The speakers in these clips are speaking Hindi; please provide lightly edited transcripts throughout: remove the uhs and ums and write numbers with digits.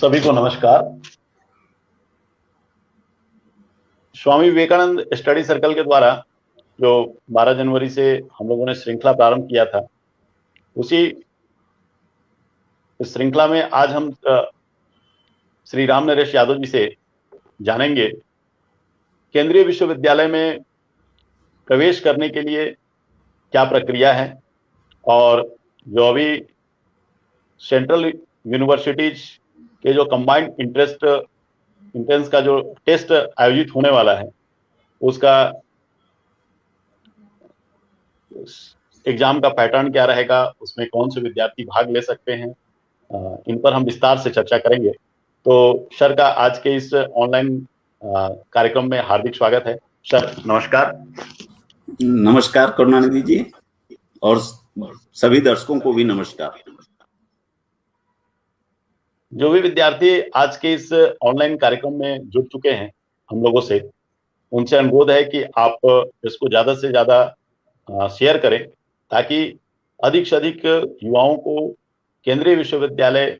सभी को नमस्कार। स्वामी विवेकानंद स्टडी सर्कल के द्वारा जो 12 जनवरी से हम लोगों ने श्रृंखला प्रारंभ किया था, उसी श्रृंखला में आज हम श्री राम नरेश यादव जी से जानेंगे केंद्रीय विश्वविद्यालय में प्रवेश करने के लिए क्या प्रक्रिया है और जो अभी सेंट्रल यूनिवर्सिटीज के जो कंबाइंड इंट्रेंस का जो टेस्ट आयोजित होने वाला है, उसका एग्जाम का पैटर्न क्या रहेगा, उसमें कौन से विद्यार्थी भाग ले सकते हैं, इन पर हम विस्तार से चर्चा करेंगे। तो सर का आज के इस ऑनलाइन कार्यक्रम में हार्दिक स्वागत है। सर नमस्कार। नमस्कार करुणानिधि जी, और सभी दर्शकों को भी नमस्कार। जो भी विद्यार्थी आज के इस ऑनलाइन कार्यक्रम में जुड़ चुके हैं हम लोगों से, उनसे अनुरोध है कि आप इसको ज्यादा से ज्यादा शेयर करें, ताकि अधिक से अधिक युवाओं को केंद्रीय विश्वविद्यालय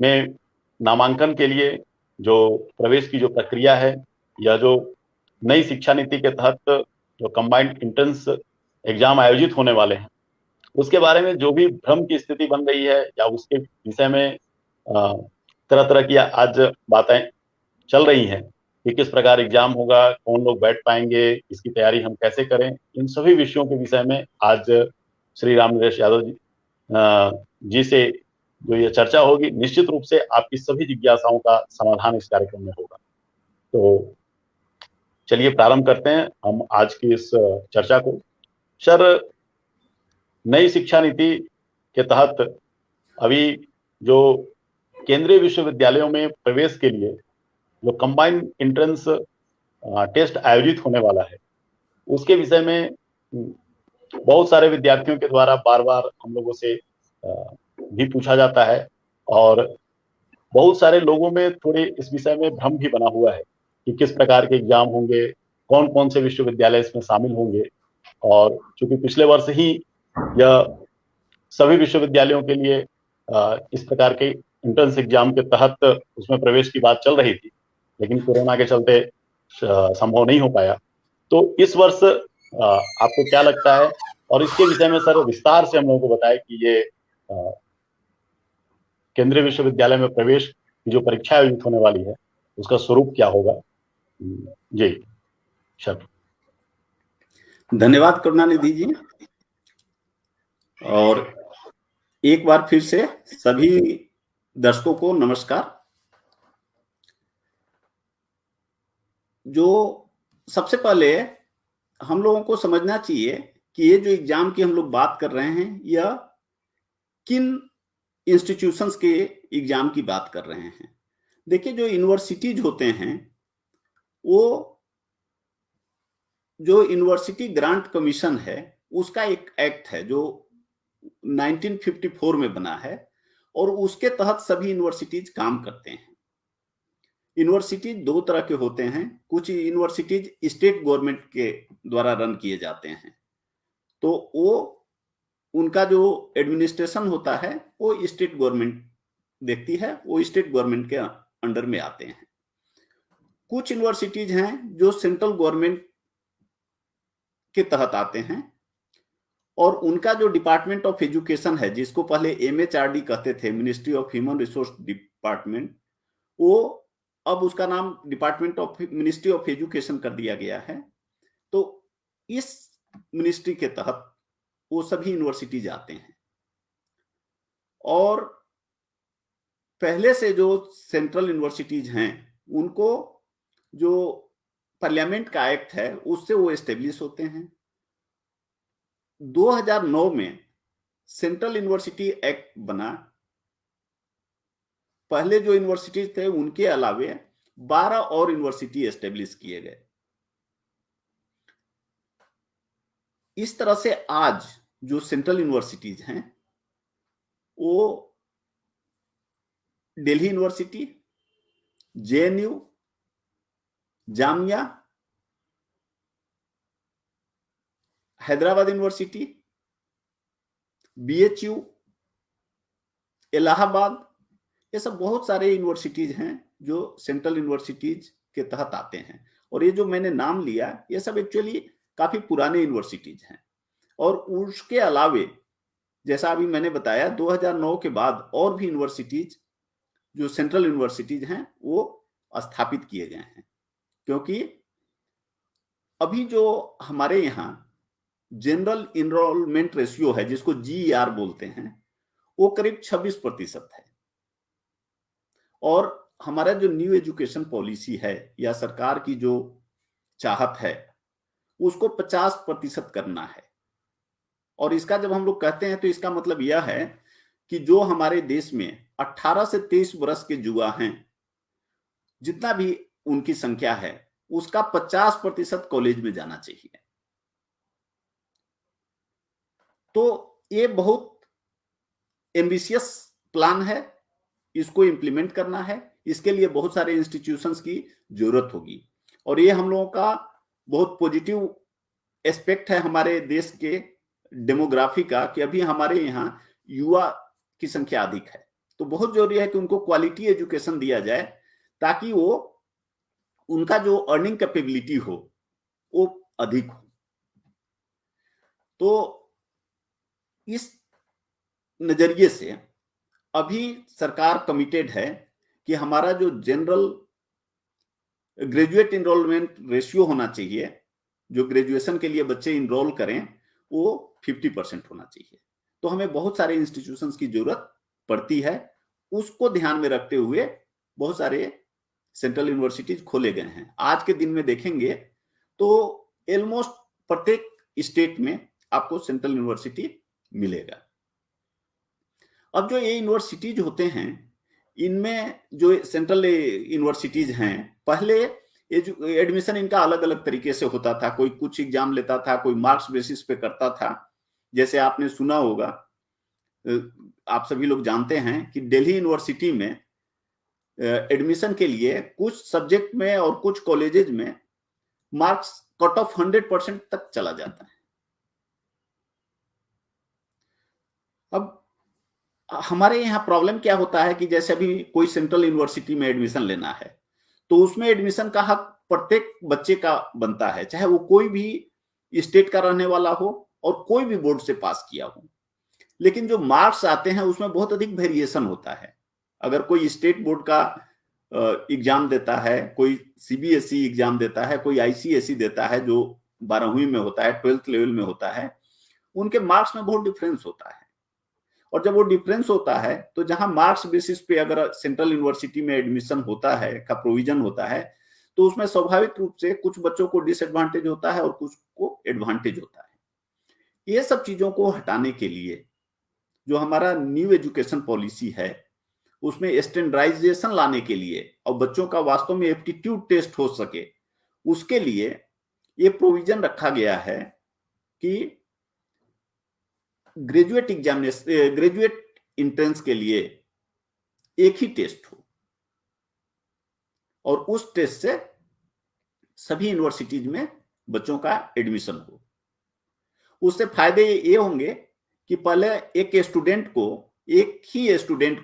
में नामांकन के लिए जो प्रवेश की जो प्रक्रिया है, या जो नई शिक्षा नीति के तहत जो कंबाइंड एंट्रेंस एग्जाम आयोजित होने वाले हैं, उसके बारे में जो भी भ्रम की स्थिति बन रही है या उसके विषय में तरह तरह की आज बातें चल रही हैं कि किस प्रकार एग्जाम होगा, कौन लोग बैठ पाएंगे, इसकी तैयारी हम कैसे करें, इन सभी विषयों के विषय में आज श्री राम नरेश यादव जी से जो ये चर्चा होगी, निश्चित रूप से आपकी सभी जिज्ञासाओं का समाधान इस कार्यक्रम में होगा। तो चलिए प्रारंभ करते हैं हम आज की इस चर्चा को। सर, नई शिक्षा नीति के तहत अभी जो केंद्रीय विश्वविद्यालयों में प्रवेश के लिए जो कंबाइंड एंट्रेंस टेस्ट आयोजित होने वाला है, उसके विषय में बहुत सारे विद्यार्थियों के द्वारा बार बार हम लोगों से भी पूछा जाता है, और बहुत सारे लोगों में थोड़े इस विषय में भ्रम भी बना हुआ है कि किस प्रकार के एग्जाम होंगे, कौन कौन से विश्वविद्यालय इसमें शामिल होंगे। और चूंकि पिछले वर्ष ही यह सभी विश्वविद्यालयों के लिए इस प्रकार के एंट्रेंस एग्जाम के तहत उसमें प्रवेश की बात चल रही थी, लेकिन कोरोना के चलते संभव नहीं हो पाया। तो इस वर्ष आपको क्या लगता है, और इसके विषय में सर विस्तार से हम लोगों को बताएं कि ये केंद्रीय विश्वविद्यालय में प्रवेश की जो परीक्षा आयोजित होने वाली है, उसका स्वरूप क्या होगा। जी सर। धन्यवाद करुणानिधि जी, और एक बार फिर से सभी दर्शकों को नमस्कार। जो सबसे पहले हम लोगों को समझना चाहिए कि ये जो एग्जाम की हम लोग बात कर रहे हैं, यह किन इंस्टीट्यूशंस के एग्जाम की बात कर रहे हैं। देखिए, जो यूनिवर्सिटीज होते हैं, वो जो यूनिवर्सिटी ग्रांट कमीशन है, उसका एक एक्ट है जो 1954 में बना है, और उसके तहत सभी यूनिवर्सिटीज काम करते हैं। यूनिवर्सिटीज दो तरह के होते हैं। कुछ यूनिवर्सिटीज स्टेट गवर्नमेंट के द्वारा रन किए जाते हैं, तो वो उनका जो एडमिनिस्ट्रेशन होता है वो स्टेट गवर्नमेंट देखती है, वो स्टेट गवर्नमेंट के अंडर में आते हैं। कुछ यूनिवर्सिटीज हैं जो सेंट्रल गवर्नमेंट के तहत आते हैं, और उनका जो डिपार्टमेंट ऑफ एजुकेशन है, जिसको पहले MHRD कहते थे, ministry of human resource department, वो अब उसका नाम department of ministry of education कर दिया गया है। तो इस मिनिस्ट्री के तहत वो सभी यूनिवर्सिटीज आते हैं, और पहले से जो सेंट्रल यूनिवर्सिटीज हैं, उनको जो पार्लियामेंट का एक्ट है उससे वो एस्टेब्लिश होते हैं। 2009 में सेंट्रल यूनिवर्सिटी एक्ट बना। पहले जो यूनिवर्सिटीज थे उनके अलावे 12 और यूनिवर्सिटी एस्टेब्लिश किए गए। इस तरह से आज जो सेंट्रल यूनिवर्सिटीज हैं, वो Delhi university, JNU, Jamia, Hyderabad university, BHU, Allahabad, ये सब बहुत सारे यूनिवर्सिटीज हैं जो सेंट्रल यूनिवर्सिटीज के तहत आते हैं। और ये जो मैंने नाम लिया, ये सब एक्चुअली काफी पुराने यूनिवर्सिटीज हैं। और उसके अलावे जैसा अभी मैंने बताया 2009 के बाद और भी यूनिवर्सिटीज जो सेंट्रल यूनिवर्सिटीज हैं वो स्थापित किए गए हैं, क्योंकि अभी जो हमारे यहाँ जनरल इनरोलमेंट रेशियो है, जिसको जीईआर बोलते हैं, वो करीब 26% है। और हमारा जो न्यू एजुकेशन पॉलिसी है या सरकार की जो चाहत है उसको 50% करना है। और इसका जब हम लोग कहते हैं तो इसका मतलब यह है कि जो हमारे देश में 18 से 23 वर्ष के युवा हैं, जितना भी उनकी संख्या है, उसका 50% कॉलेज में जाना चाहिए। तो ये बहुत एम्बिशियस प्लान है, इसको इंप्लीमेंट करना है, इसके लिए बहुत सारे इंस्टीट्यूशंस की जरूरत होगी। और ये हम लोगों का बहुत पॉजिटिव एस्पेक्ट है हमारे देश के डेमोग्राफी का, कि अभी हमारे यहाँ युवा की संख्या अधिक है। तो बहुत जरूरी है कि उनको क्वालिटी एजुकेशन दिया जाए, ताकि वो उनका जो अर्निंग कैपेबिलिटी हो वो अधिक हो। तो इस नजरिए से अभी सरकार कमिटेड है कि हमारा जो जनरल ग्रेजुएट इनरोलमेंट रेशियो होना चाहिए, जो ग्रेजुएशन के लिए बच्चे इनरोल करें, वो 50% होना चाहिए। तो हमें बहुत सारे इंस्टीट्यूशंस की जरूरत पड़ती है। उसको ध्यान में रखते हुए बहुत सारे सेंट्रल यूनिवर्सिटीज खोले गए हैं। आज के दिन में देखेंगे तो ऑलमोस्ट प्रत्येक स्टेट में आपको सेंट्रल यूनिवर्सिटी मिलेगा। अब जो ये यूनिवर्सिटीज होते हैं, इनमें जो सेंट्रल यूनिवर्सिटीज हैं, पहले एडमिशन इनका अलग अलग तरीके से होता था। कोई कुछ एग्जाम लेता था, कोई मार्क्स बेसिस पे करता था। जैसे आपने सुना होगा, आप सभी लोग जानते हैं कि दिल्ली यूनिवर्सिटी में एडमिशन के लिए कुछ सब्जेक्ट में और कुछ कॉलेजेज में मार्क्स कट ऑफ 100% तक चला जाता है। अब हमारे यहाँ प्रॉब्लम क्या होता है कि जैसे अभी कोई सेंट्रल यूनिवर्सिटी में एडमिशन लेना है, तो उसमें एडमिशन का हक प्रत्येक बच्चे का बनता है, चाहे वो कोई भी स्टेट का रहने वाला हो और कोई भी बोर्ड से पास किया हो। लेकिन जो मार्क्स आते हैं उसमें बहुत अधिक वेरिएशन होता है। अगर कोई स्टेट बोर्ड का एग्जाम देता है, कोई सीबीएसई एग्जाम देता है, कोई आईसीएसई देता है जो 12वीं में होता है, 12th लेवल में होता है, उनके मार्क्स में बहुत डिफरेंस होता है। और जब वो डिफरेंस होता है तो जहां मार्क्स बेसिस पे अगर सेंट्रल यूनिवर्सिटी में एडमिशन होता है का प्रोविजन होता है, तो उसमें स्वाभाविक रूप से कुछ बच्चों को डिसएडवांटेज होता है और कुछ को एडवांटेज होता है। ये सब चीजों को हटाने के लिए जो हमारा न्यू एजुकेशन पॉलिसी है, उसमें स्टैंडर्डाइजेशन लाने के लिए और बच्चों का वास्तव में एप्टीट्यूड टेस्ट हो सके, उसके लिए ये प्रोविजन रखा गया है कि ग्रेजुएट एग्जामिनेशन, ग्रेजुएट एंट्रेंस के लिए एक ही टेस्ट हो और उस टेस्ट से सभी यूनिवर्सिटीज में बच्चों का एडमिशन हो। उससे फायदे ये होंगे कि पहले एक ही स्टूडेंट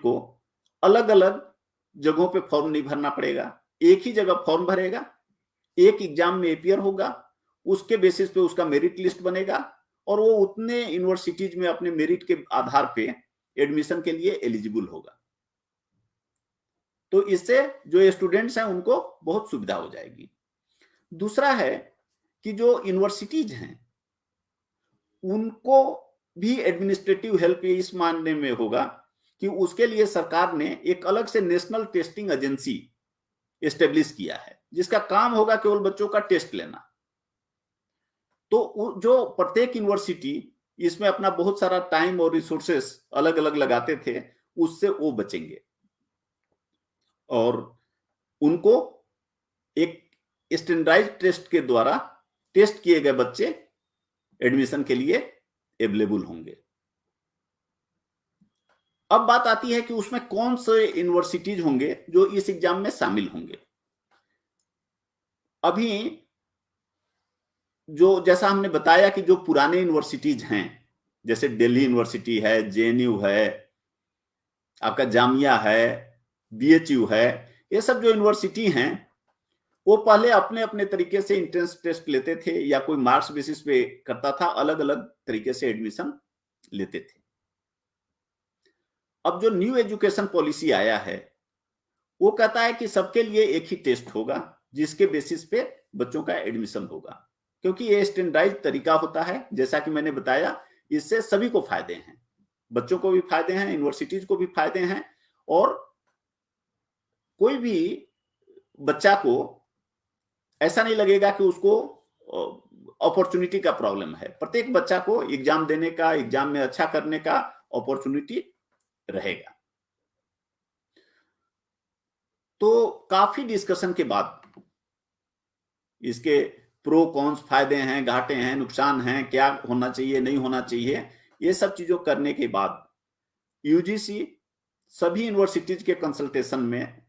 को अलग अलग जगहों पे फॉर्म नहीं भरना पड़ेगा, एक ही जगह फॉर्म भरेगा, एक एग्जाम में अपियर होगा, उसके बेसिस पे उसका मेरिट लिस्ट बनेगा और वो उतने यूनिवर्सिटीज में अपने मेरिट के आधार पे एडमिशन के लिए एलिजिबल होगा। तो इससे जो स्टूडेंट्स हैं उनको बहुत सुविधा हो जाएगी। दूसरा है कि जो यूनिवर्सिटीज हैं उनको भी एडमिनिस्ट्रेटिव हेल्प इस मानने में होगा कि उसके लिए सरकार ने एक अलग से नेशनल टेस्टिंग एजेंसी एस्टेब्लिश किया है, जिसका काम होगा केवल बच्चों का टेस्ट लेना। तो जो प्रत्येक यूनिवर्सिटी इसमें अपना बहुत सारा टाइम और रिसोर्सेस अलग अलग लगाते थे, उससे वो बचेंगे और उनको एक स्टैंडर्डाइज्ड टेस्ट के द्वारा टेस्ट किए गए बच्चे एडमिशन के लिए अवेलेबल होंगे। अब बात आती है कि उसमें कौन से यूनिवर्सिटीज होंगे जो इस एग्जाम में शामिल होंगे। अभी जो जैसा हमने बताया कि जो पुराने यूनिवर्सिटीज हैं, जैसे दिल्ली यूनिवर्सिटी है, जेएनयू है, आपका जामिया है, BHU है, ये सब जो यूनिवर्सिटी हैं वो पहले अपने अपने तरीके से एंट्रेंस टेस्ट लेते थे या कोई मार्क्स बेसिस पे करता था, अलग अलग तरीके से एडमिशन लेते थे। अब जो न्यू एजुकेशन पॉलिसी आया है वो कहता है कि सबके लिए एक ही टेस्ट होगा जिसके बेसिस पे बच्चों का एडमिशन होगा, क्योंकि ये स्टैंडर्डाइज तरीका होता है। जैसा कि मैंने बताया, इससे सभी को फायदे हैं, बच्चों को भी फायदे हैं, यूनिवर्सिटीज को भी फायदे हैं, और कोई भी बच्चा को ऐसा नहीं लगेगा कि उसको अपॉर्चुनिटी का प्रॉब्लम है। प्रत्येक बच्चा को एग्जाम देने का, एग्जाम में अच्छा करने का अपॉर्चुनिटी रहेगा। तो काफी डिस्कशन के बाद इसके प्रो कॉन्स, फायदे हैं, घाटे हैं, नुकसान हैं, क्या होना चाहिए, नहीं होना चाहिए, ये सब चीजों करने के बाद यूजीसी सभी यूनिवर्सिटीज के कंसल्टेशन में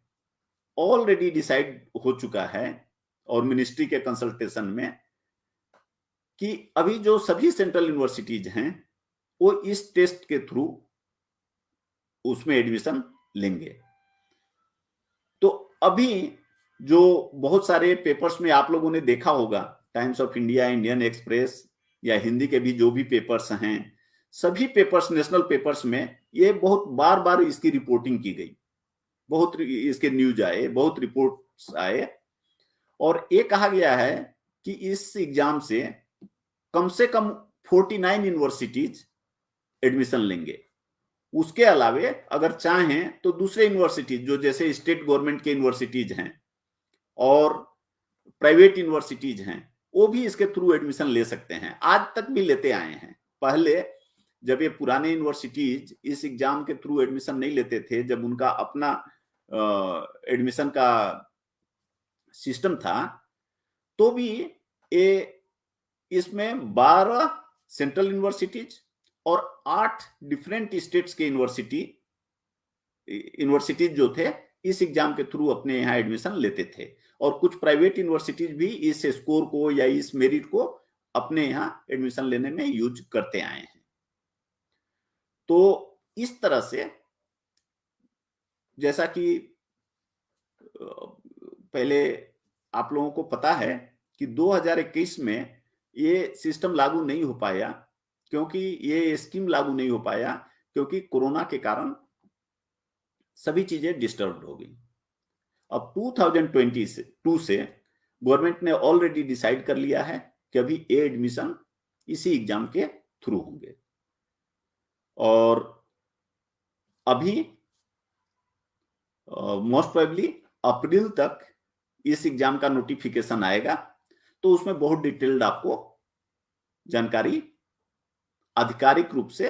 ऑलरेडी डिसाइड हो चुका है, और मिनिस्ट्री के कंसल्टेशन में, कि अभी जो सभी सेंट्रल यूनिवर्सिटीज हैं वो इस टेस्ट के थ्रू उसमें एडमिशन लेंगे। तो अभी जो बहुत सारे पेपर्स में आप लोगों ने देखा होगा, times of India, Indian express या हिंदी के भी जो भी पेपर्स हैं, सभी पेपर्स, नेशनल पेपर्स में ये बहुत बार बार इसकी रिपोर्टिंग की गई, बहुत इसके न्यूज आए, बहुत रिपोर्ट्स आए, और ये कहा गया है कि इस एग्जाम से कम 49 यूनिवर्सिटीज एडमिशन लेंगे। उसके अलावे अगर चाहें तो दूसरे यूनिवर्सिटीज, जो जैसे स्टेट गवर्नमेंट के यूनिवर्सिटीज हैं और प्राइवेट यूनिवर्सिटीज हैं, वो भी इसके थ्रू एडमिशन ले सकते हैं, आज तक भी लेते आए हैं। पहले जब ये पुराने यूनिवर्सिटीज इस एग्जाम के थ्रू एडमिशन नहीं लेते थे, जब उनका अपना एडमिशन का सिस्टम था, तो भी ये इसमें 12 सेंट्रल यूनिवर्सिटीज और 8 डिफरेंट स्टेट्स के यूनिवर्सिटीज जो थे इस एग्जाम के थ्रू अपने यहाँ एडमिशन लेते थे, और कुछ प्राइवेट यूनिवर्सिटीज भी इस स्कोर को या इस मेरिट को अपने यहाँ एडमिशन लेने में यूज करते आए हैं। तो इस तरह से, जैसा कि पहले आप लोगों को पता है कि 2021 में ये सिस्टम लागू नहीं हो पाया, क्योंकि ये स्कीम लागू नहीं हो पाया क्योंकि कोरोना के कारण सभी चीजें डिस्टर्ब हो गई। अब 2022 से गवर्नमेंट ने ऑलरेडी डिसाइड कर लिया है कि अभी ये एडमिशन इसी एग्जाम के थ्रू होंगे, और अभी मोस्ट प्रोबेबली अप्रैल तक इस एग्जाम का नोटिफिकेशन आएगा, तो उसमें बहुत डिटेल्ड आपको जानकारी आधिकारिक रूप से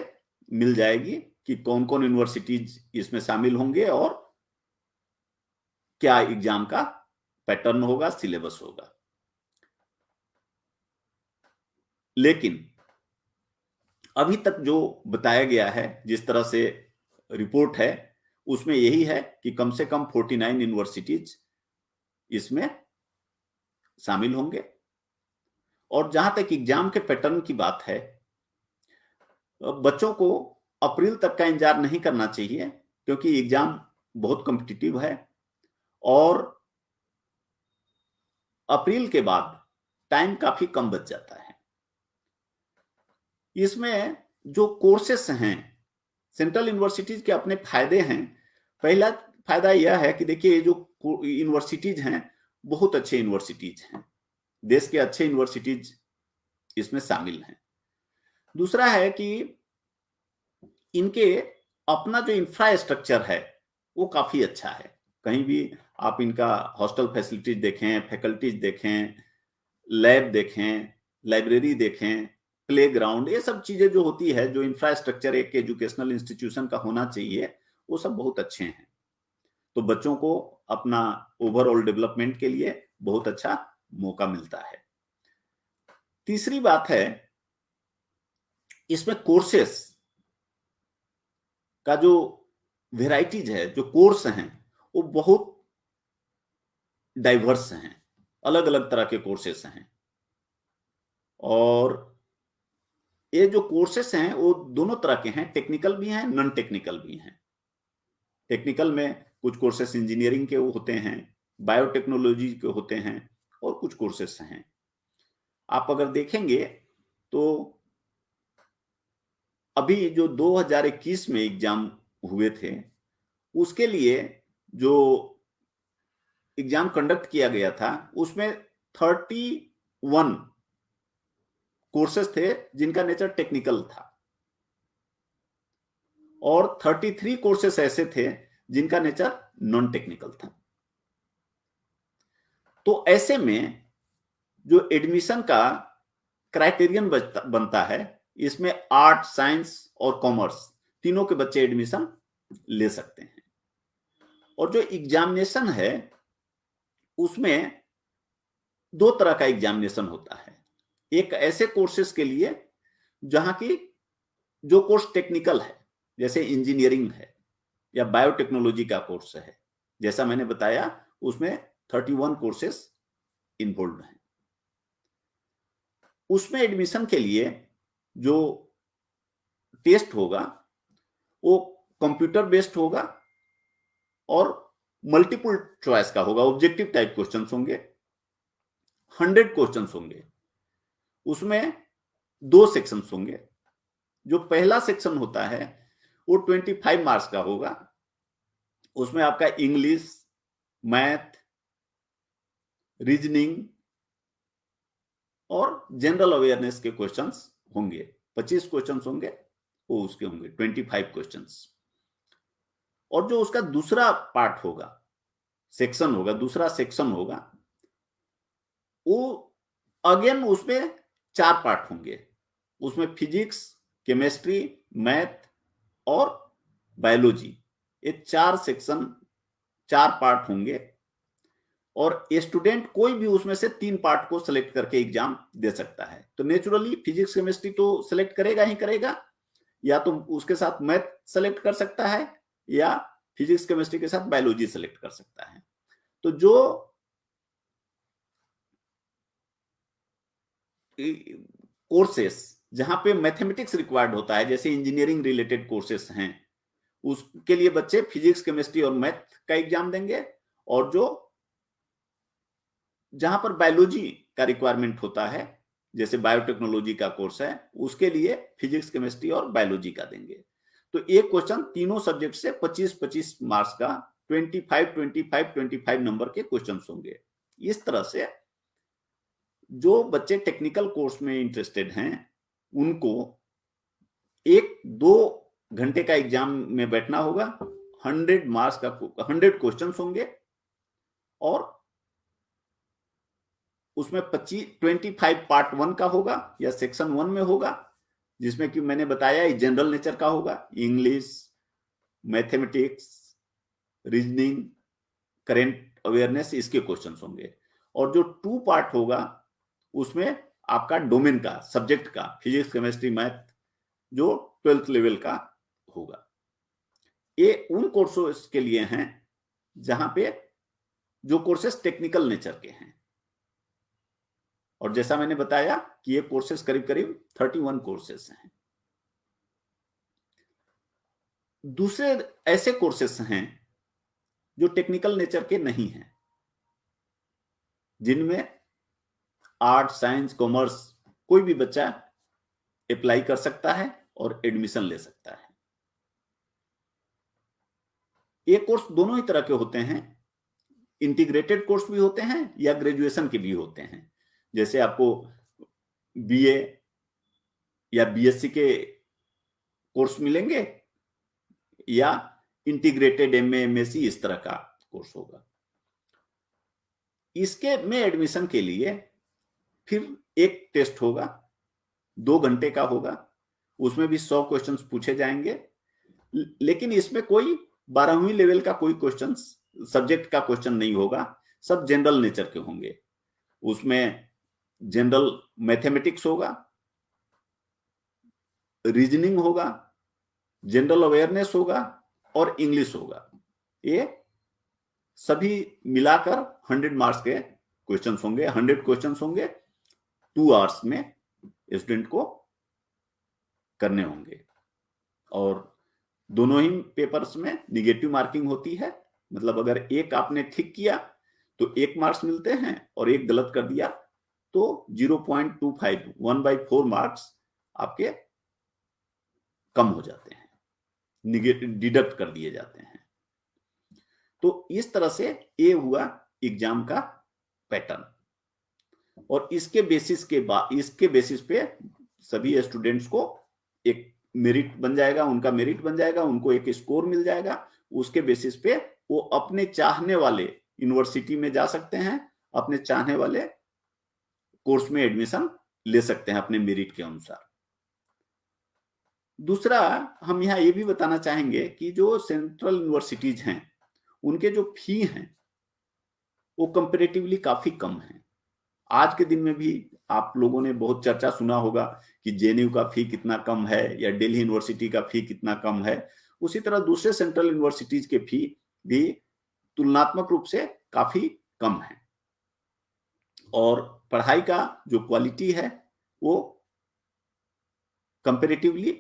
मिल जाएगी कि कौन कौन यूनिवर्सिटीज इसमें शामिल होंगे और क्या एग्जाम का पैटर्न होगा, सिलेबस होगा। लेकिन अभी तक जो बताया गया है, जिस तरह से रिपोर्ट है, उसमें यही है कि कम से कम 49 यूनिवर्सिटीज इसमें शामिल होंगे। और जहां तक एग्जाम के पैटर्न की बात है, बच्चों को अप्रैल तक का इंतजार नहीं करना चाहिए, क्योंकि एग्जाम बहुत कॉम्पिटिटिव है, और अप्रैल के बाद टाइम काफी कम बच जाता है। इसमें जो कोर्सेस हैं, सेंट्रल यूनिवर्सिटीज के अपने फायदे हैं। पहला फायदा यह है कि देखिए, ये जो यूनिवर्सिटीज हैं बहुत अच्छे यूनिवर्सिटीज हैं, देश के अच्छे यूनिवर्सिटीज इसमें शामिल हैं। दूसरा है कि इनके अपना जो इंफ्रास्ट्रक्चर है वो काफी अच्छा है। कहीं भी आप इनका हॉस्टल फैसिलिटीज देखें, फैकल्टीज देखें, लैब देखें, लाइब्रेरी देखें, प्ले ग्राउंड, ये सब चीजें जो होती है, जो इंफ्रास्ट्रक्चर एक एजुकेशनल इंस्टीट्यूशन का होना चाहिए, वो सब बहुत अच्छे हैं। तो बच्चों को अपना ओवरऑल डेवलपमेंट के लिए बहुत अच्छा मौका मिलता है। तीसरी बात है, इसमें कोर्सेस का जो वेराइटीज है, जो कोर्स हैं, वो बहुत डाइवर्स हैं, अलग अलग तरह के कोर्सेस हैं। और ये जो कोर्सेस हैं वो दोनों तरह के हैं, टेक्निकल भी हैं, नॉन टेक्निकल भी हैं। टेक्निकल में कुछ कोर्सेस इंजीनियरिंग के होते हैं, बायोटेक्नोलॉजी के होते हैं और कुछ कोर्सेस हैं। आप अगर देखेंगे तो अभी जो 2021 में एग्जाम हुए थे, उसके लिए जो एग्जाम कंडक्ट किया गया था, उसमें 31 कोर्सेस थे जिनका नेचर टेक्निकल था और 33 कोर्सेस ऐसे थे जिनका नेचर नॉन टेक्निकल था। तो ऐसे में जो एडमिशन का क्राइटेरियन बनता है, इसमें आर्ट, साइंस और कॉमर्स तीनों के बच्चे एडमिशन ले सकते हैं। और जो एग्जामिनेशन है उसमें दो तरह का एग्जामिनेशन होता है। एक ऐसे कोर्सेज के लिए जहां की जो कोर्स टेक्निकल है, जैसे इंजीनियरिंग है या बायोटेक्नोलॉजी का कोर्स है, जैसा मैंने बताया उसमें 31 कोर्सेस इन्वॉल्व हैं। उसमें एडमिशन के लिए जो टेस्ट होगा वो कंप्यूटर बेस्ड होगा और मल्टीपल चॉइस का होगा, ऑब्जेक्टिव टाइप क्वेश्चंस होंगे, 100 क्वेश्चंस होंगे। उसमें 2 सेक्शंस होंगे। जो पहला सेक्शन होता है वो 25 मार्क्स का होगा। उसमें आपका इंग्लिश, मैथ, रीजनिंग और जनरल अवेयरनेस के क्वेश्चंस होंगे। 25 क्वेश्चंस होंगे, वो उसके होंगे 25 क्वेश्चंस। और जो उसका दूसरा पार्ट होगा, सेक्शन होगा, दूसरा सेक्शन होगा, वो अगेन उसमें 4 पार्ट होंगे। उसमें फिजिक्स, केमिस्ट्री, मैथ और बायोलॉजी, ये 4 सेक्शन, 4 पार्ट होंगे। और स्टूडेंट कोई भी उसमें से 3 पार्ट को सिलेक्ट करके एग्जाम दे सकता है। तो नेचुरली फिजिक्स, केमिस्ट्री तो सिलेक्ट करेगा ही करेगा, या तो उसके साथ मैथ सेलेक्ट कर सकता है या फिजिक्स केमिस्ट्री के साथ बायोलॉजी सेलेक्ट कर सकता है। तो जो कोर्सेस जहां पे मैथमेटिक्स रिक्वायर्ड होता है, जैसे इंजीनियरिंग रिलेटेड कोर्सेस हैं, उसके लिए बच्चे फिजिक्स, केमिस्ट्री और मैथ का एग्जाम देंगे। और जो जहां पर बायोलॉजी का रिक्वायरमेंट होता है, जैसे बायोटेक्नोलॉजी का कोर्स है, उसके लिए फिजिक्स, केमिस्ट्री और बायोलॉजी का देंगे। तो एक क्वेश्चन तीनों सब्जेक्ट से 25-25 मार्क्स का 25-25-25 नंबर के क्वेश्चंस होंगे। इस तरह से जो बच्चे टेक्निकल कोर्स में इंटरेस्टेड हैं उनको 1-2 घंटे का एग्जाम में बैठना होगा। 100 मार्क्स का 100 क्वेश्चंस होंगे और उसमें 25 पार्ट 1 का होगा या सेक्शन 1 में होगा, जिसमें कि मैंने बताया जनरल नेचर का होगा, English, mathematics, reasoning, current awareness, इसके क्वेश्चंस होंगे। और जो 2 पार्ट होगा उसमें आपका डोमेन का, सब्जेक्ट का, फिजिक्स, केमिस्ट्री, मैथ, जो 12th लेवल का होगा। ये उन कोर्सेस के लिए हैं जहां पे जो कोर्सेस टेक्निकल नेचर के हैं। और जैसा मैंने बताया कि ये कोर्सेस करीब करीब 31 कोर्सेस हैं। दूसरे ऐसे कोर्सेस हैं जो टेक्निकल नेचर के नहीं हैं, जिनमें आर्ट, साइंस, कॉमर्स कोई भी बच्चा अप्लाई कर सकता है और एडमिशन ले सकता है। ये कोर्स दोनों ही तरह के होते हैं, इंटीग्रेटेड कोर्स भी होते हैं या ग्रेजुएशन के भी होते हैं। जैसे आपको बीए या बीएससी के कोर्स मिलेंगे या इंटीग्रेटेड एमए, एमएससी, इस तरह का कोर्स होगा। इसके में एडमिशन के लिए फिर एक टेस्ट होगा, 2 घंटे का होगा। उसमें भी 100 क्वेश्चंस पूछे जाएंगे, लेकिन इसमें कोई 12वीं लेवल का कोई क्वेश्चन, सब्जेक्ट का क्वेश्चन नहीं होगा, सब जनरल नेचर के होंगे। उसमें जनरल मैथमेटिक्स होगा, रीजनिंग होगा, जनरल अवेयरनेस होगा और इंग्लिश होगा। ये सभी मिलाकर 100 मार्क्स के क्वेश्चंस होंगे। 100 क्वेश्चंस होंगे, 2 आवर्स में स्टूडेंट को करने होंगे। और दोनों ही पेपर्स में निगेटिव मार्किंग होती है मतलब अगर एक आपने ठीक किया तो 1 मार्क्स मिलते हैं, और एक गलत कर दिया तो 0.25 1/4 मार्क्स आपके कम हो जाते हैं, डिडक्ट कर दिए जाते हैं। तो इस तरह से ये हुआ एग्जाम का पैटर्न, और इसके बेसिस पे सभी स्टूडेंट्स को एक मेरिट बन जाएगा, उनका मेरिट बन जाएगा, उनको एक स्कोर मिल जाएगा। उसके बेसिस पे वो अपने चाहने वाले यूनिवर्सिटी में जा सकते हैं, अपने चाहने वाले कोर्स में एडमिशन ले सकते हैं अपने मेरिट के अनुसार। दूसरा, हम यहाँ ये भी बताना चाहेंगे कि जो सेंट्रल यूनिवर्सिटीज हैं उनके जो फी हैं वो कंपेरेटिवली काफी कम है। आज के दिन में भी आप लोगों ने बहुत चर्चा सुना होगा कि जेएनयू का फी कितना कम है या दिल्ली यूनिवर्सिटी का फी कितना कम है। उसी तरह दूसरे सेंट्रल यूनिवर्सिटीज के फी भी तुलनात्मक रूप से काफी कम है, और पढ़ाई का जो क्वालिटी है वो कंपेरेटिवली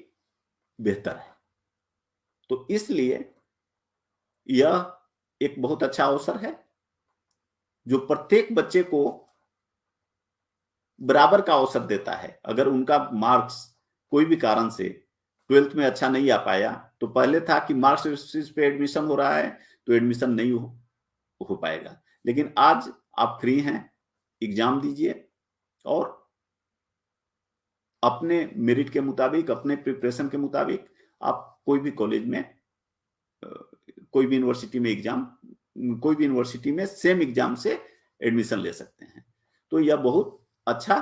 बेहतर है। तो इसलिए यह एक बहुत अच्छा अवसर है जो प्रत्येक बच्चे को बराबर का अवसर देता है। अगर उनका मार्क्स कोई भी कारण से 12th में अच्छा नहीं आ पाया, तो पहले था कि मार्क्स बेसिस पे एडमिशन हो रहा है तो एडमिशन नहीं हो पाएगा, लेकिन आज आप फ्री हैं, एग्जाम दीजिए और अपने मेरिट के मुताबिक, अपने प्रिपरेशन के मुताबिक आप कोई भी कॉलेज में, कोई भी यूनिवर्सिटी में सेम एग्जाम से एडमिशन ले सकते हैं। तो यह बहुत अच्छा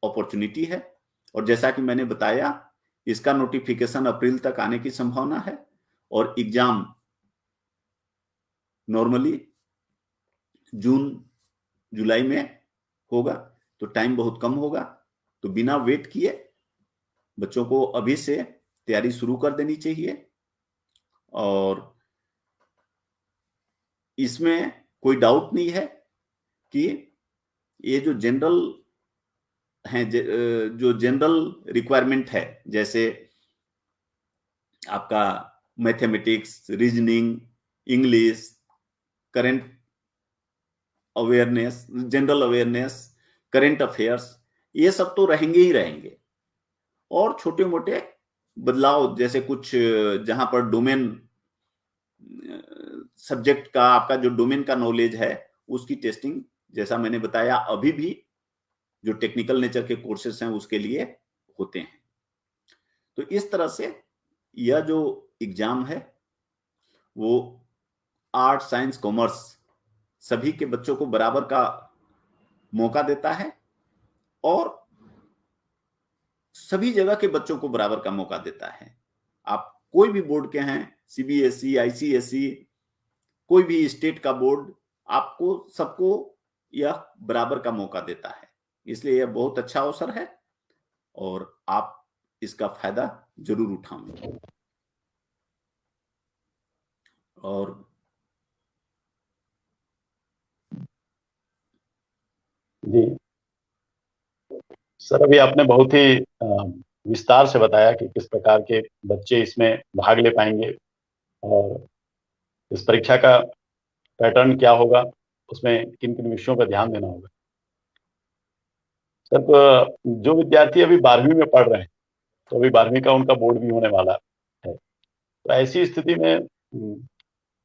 अपॉर्चुनिटी है, और जैसा कि मैंने बताया इसका नोटिफिकेशन अप्रैल तक आने की संभावना है, और एग्जाम नॉर्मली जून जुलाई में होगा, तो टाइम बहुत कम होगा। तो बिना वेट किए बच्चों को अभी से तैयारी शुरू कर देनी चाहिए, और इसमें कोई डाउट नहीं है कि ये जो जनरल हैं, जो जनरल रिक्वायरमेंट है, जैसे आपका mathematics, reasoning, English, current awareness, general awareness, current affairs, ये सब तो रहेंगे ही रहेंगे। और छोटे मोटे बदलाव, जैसे कुछ जहां पर डोमेन सब्जेक्ट का, आपका जो डोमेन का नॉलेज है उसकी टेस्टिंग, जैसा मैंने बताया, अभी भी जो टेक्निकल नेचर के कोर्सेस हैं उसके लिए होते हैं। तो इस तरह से यह जो एग्जाम है वो आर्ट, साइंस, कॉमर्स सभी के बच्चों को बराबर का मौका देता है, और सभी जगह के बच्चों को बराबर का मौका देता है। आप कोई भी बोर्ड के हैं, सीबीएसई, आईसीएसई, कोई भी स्टेट का बोर्ड, आपको सबको यह बराबर का मौका देता है। इसलिए यह बहुत अच्छा अवसर है और आप इसका फायदा जरूर उठाएंगे। और जी सर, अभी आपने बहुत ही विस्तार से बताया कि किस प्रकार के बच्चे इसमें भाग ले पाएंगे और इस परीक्षा का पैटर्न क्या होगा, उसमें किन किन विषयों पर ध्यान देना होगा। सर, जो विद्यार्थी अभी 12वीं में पढ़ रहे हैं, तो अभी 12वीं का उनका बोर्ड भी होने वाला है, तो ऐसी स्थिति में